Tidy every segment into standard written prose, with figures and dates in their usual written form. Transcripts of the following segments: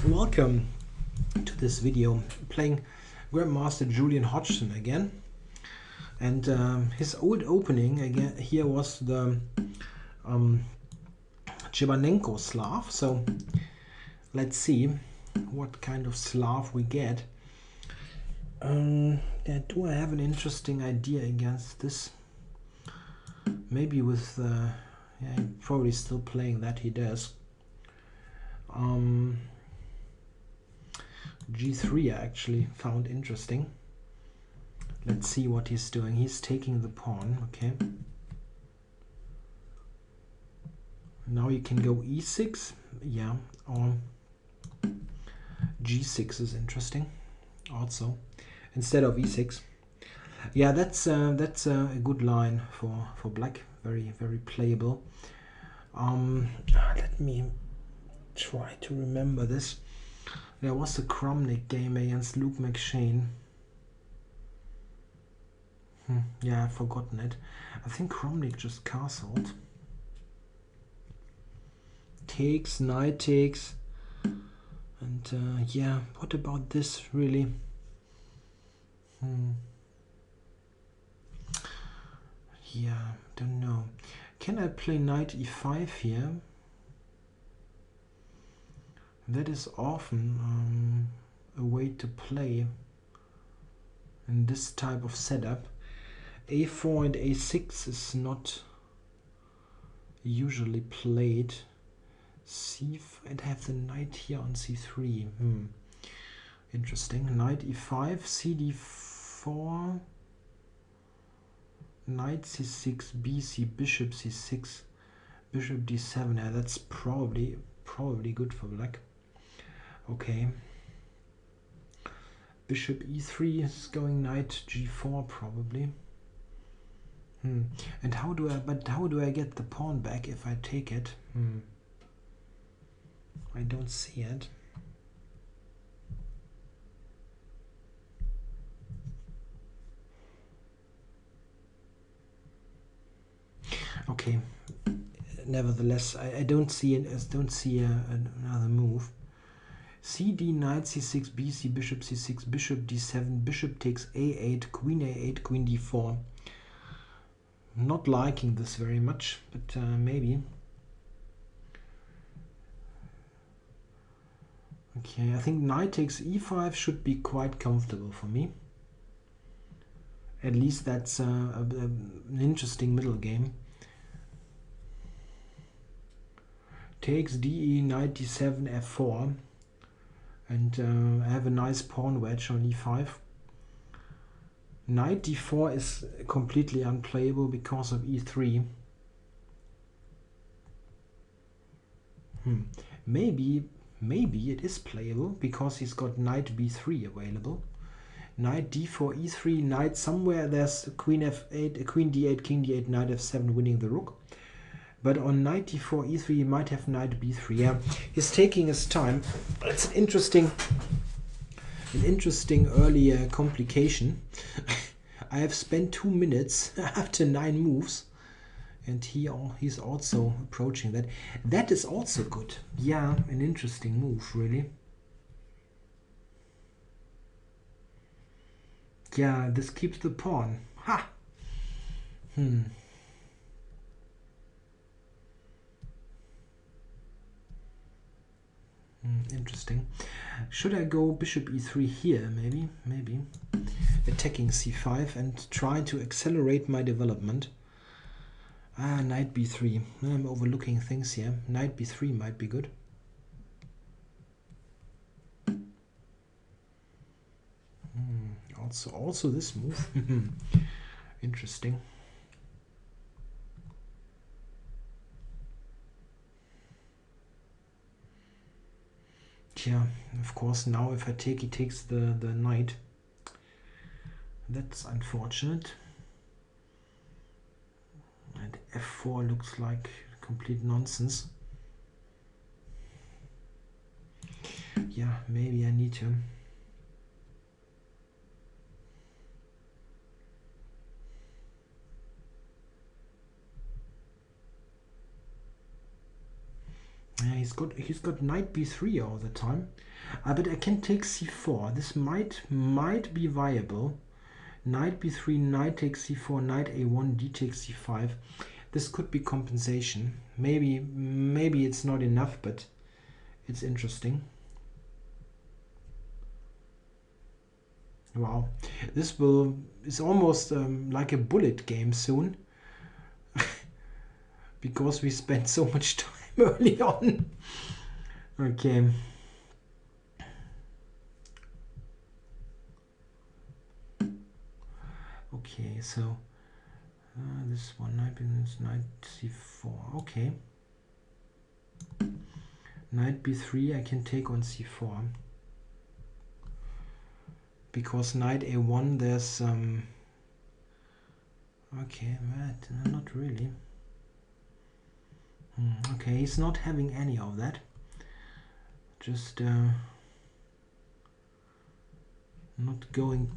Welcome to this video. Playing Grandmaster Julian Hodgson again, and his old opening again here was the Chebanenko Slav. So let's see what kind of Slav we get. Do I have an interesting idea against this? Maybe with yeah, he's probably still playing that. He does. G3 I actually found interesting. Let's see what he's doing. He's taking the pawn. Okay. Now you can go e6. Yeah, or g6 is interesting also instead of e6. Yeah, that's a good line for black. Very playable. Let me try to remember this. There was a Cromnick game against Luke McShane. Yeah, I've forgotten it. I think Cromnick just castled. Takes, knight takes. And yeah, what about this really? Yeah, don't know. Can I play knight e5 here? That is often a way to play in this type of setup. a4 and a6 is not usually played. I'd have the knight here on c3. Interesting. Knight e5, cd4, knight c6, bc, bishop c6, bishop d7. Yeah, that's probably good for black. Okay. Bishop e3 is going knight g4 probably. And how do I get the pawn back if I take it? I don't see it. Okay. Nevertheless, I don't see it. I don't see another move. cd, knight c6, bc, bishop c6, bishop d7, bishop takes a8, queen d4. Not liking this very much, but maybe. Okay, I think knight takes e5 should be quite comfortable for me. At least that's an interesting middle game. Takes de, knight d7, f4. And I have a nice pawn wedge on e5. Knight d4 is completely unplayable because of e3. Maybe it is playable because he's got knight b3 available. Knight d4, e3, knight somewhere. There's queen f8, queen d8, king d8, knight f7 winning the rook. But on knight d4, e3, he might have knight b3. Yeah, he's taking his time. It's an interesting early complication. I have spent 2 minutes after 9 moves, and he's also approaching that. That is also good. Yeah, an interesting move, really. Yeah, this keeps the pawn. Ha! Interesting. Should I go bishop e3 here? Maybe. Attacking c5 and try to accelerate my development. Knight b3. I'm overlooking things here. Knight b3 might be good. Also this move. Interesting. Yeah, of course, now if I take, he takes the knight. That's unfortunate. And f4 looks like complete nonsense. Yeah, maybe I need to. Yeah, he's got knight b3 all the time. But I can take c4. This might be viable. Knight b3, knight takes c4, knight a1, d takes c5. This could be compensation. Maybe it's not enough, but it's interesting. Wow, this is almost like a bullet game soon, because we spent so much time early on. Okay. Okay, so this one knight c4. Okay. Knight b3 I can take on c4. Because knight a1 there's okay, but not really. Okay, he's not having any of that. Just not going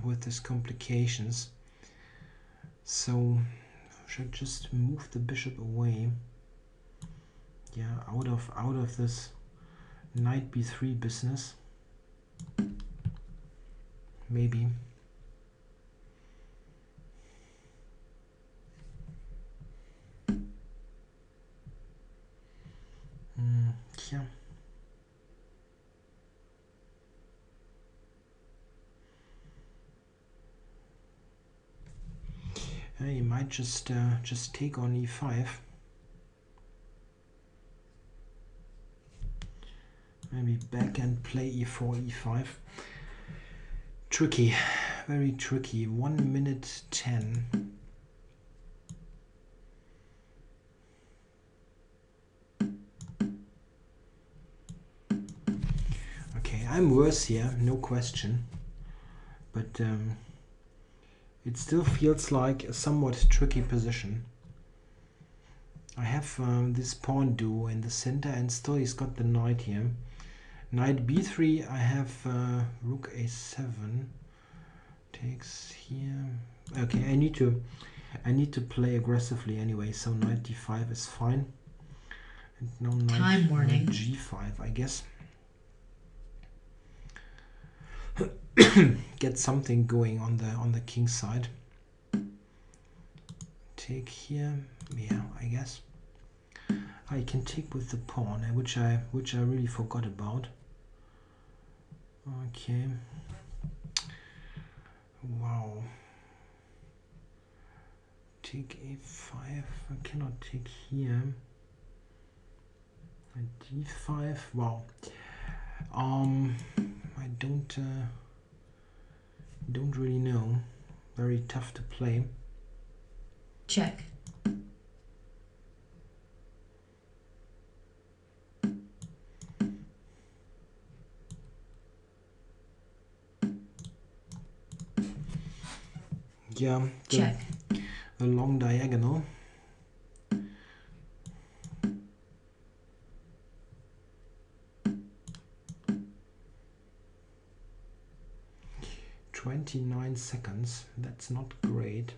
with his complications. So should just move the bishop away. Yeah, out of this knight b3 business. Maybe. Yeah. You might just take on e5. Maybe back and play e4, e5. Tricky, very tricky. 1 minute 10. Okay, I'm worse here, no question. But it still feels like a somewhat tricky position. I have this pawn duo in the center, and still he's got the knight here. Knight b3, I have rook a7 takes here. Okay, I need to play aggressively anyway, so knight d5 is fine. And now knight g5, I guess. Get something going on the king side. Take here, yeah, I guess. I can take with the pawn, which I really forgot about. Okay. Wow. Take a5. I cannot take here. D5. Wow. I don't really know. Very tough to play. Check. Yeah, check. The long diagonal. "29 seconds. That's not great.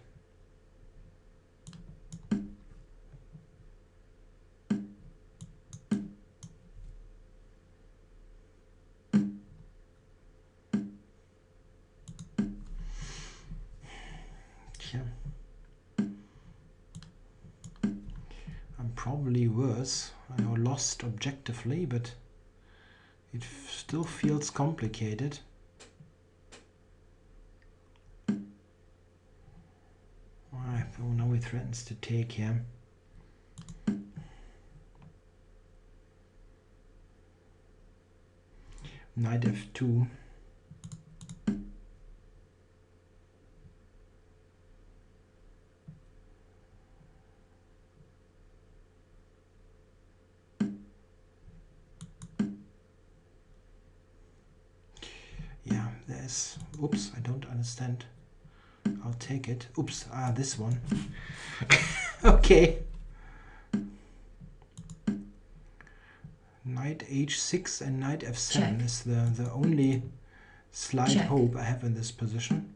Probably worse. I lost objectively, but it still feels complicated. Alright, oh, now he threatens to take here. Knight f2. Oops, I don't understand. I'll take it. Oops, this one. Okay. Knight h6 and knight f7 check. Is the only slight check. Hope I have in this position.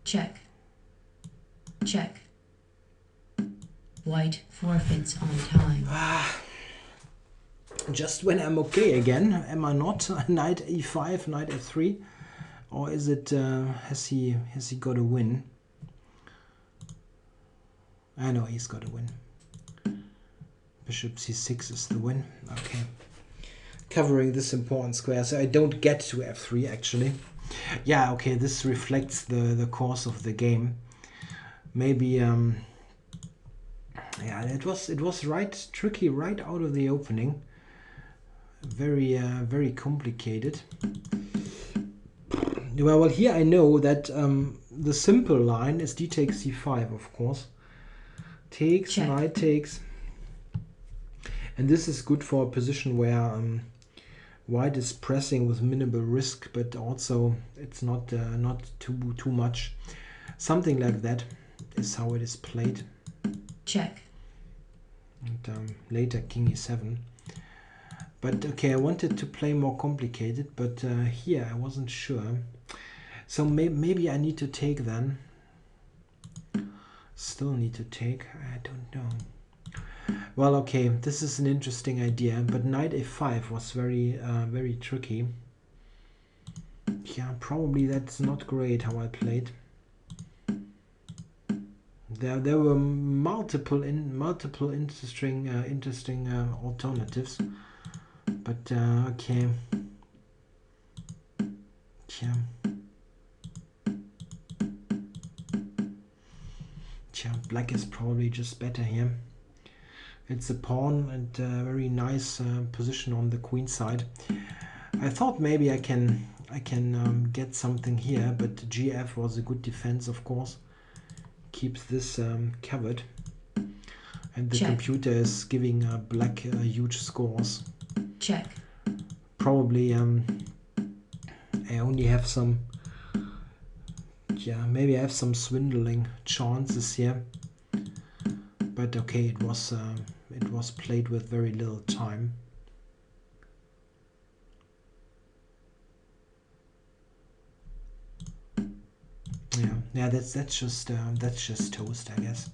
Check. Check. White forfeits on time. Just when I'm okay again, am I not? Knight e5, knight f3, or is it? Has he got a win? I know he's got a win. Bishop c6 is the win. Okay, covering this important square, so I don't get to f3 actually. Yeah, okay, this reflects the course of the game. Maybe yeah, it was right tricky right out of the opening. Very complicated. Well, here I know that the simple line is d takes c5, of course. Takes, check. knight takes, and this is good for a position where white is pressing with minimal risk, but also it's not too much. Something like that is how it is played. Check. And later king e7. But okay, I wanted to play more complicated, but here I wasn't sure. So maybe I need to take then. Still need to take. I don't know. Well, okay, this is an interesting idea, but knight a5 was very tricky. Yeah, probably that's not great how I played. There were multiple interesting alternatives, but okay. Yeah. Black is probably just better here. It's a pawn and a very nice position on the queen side. I thought maybe I can get something here, but gf was a good defense, of course. Keeps this covered, and the check. Computer is giving black huge scores. Check. Probably I only have some. Yeah, maybe I have some swindling chances here, but okay, it was played with very little time. Yeah, that's just toast, I guess.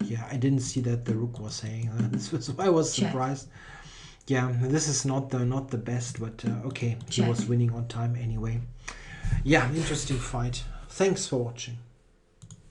Yeah, I didn't see that the rook was saying this was why I was surprised. Yeah, this is not the best, but okay, he was winning on time anyway. Yeah, interesting fight. Thanks for watching.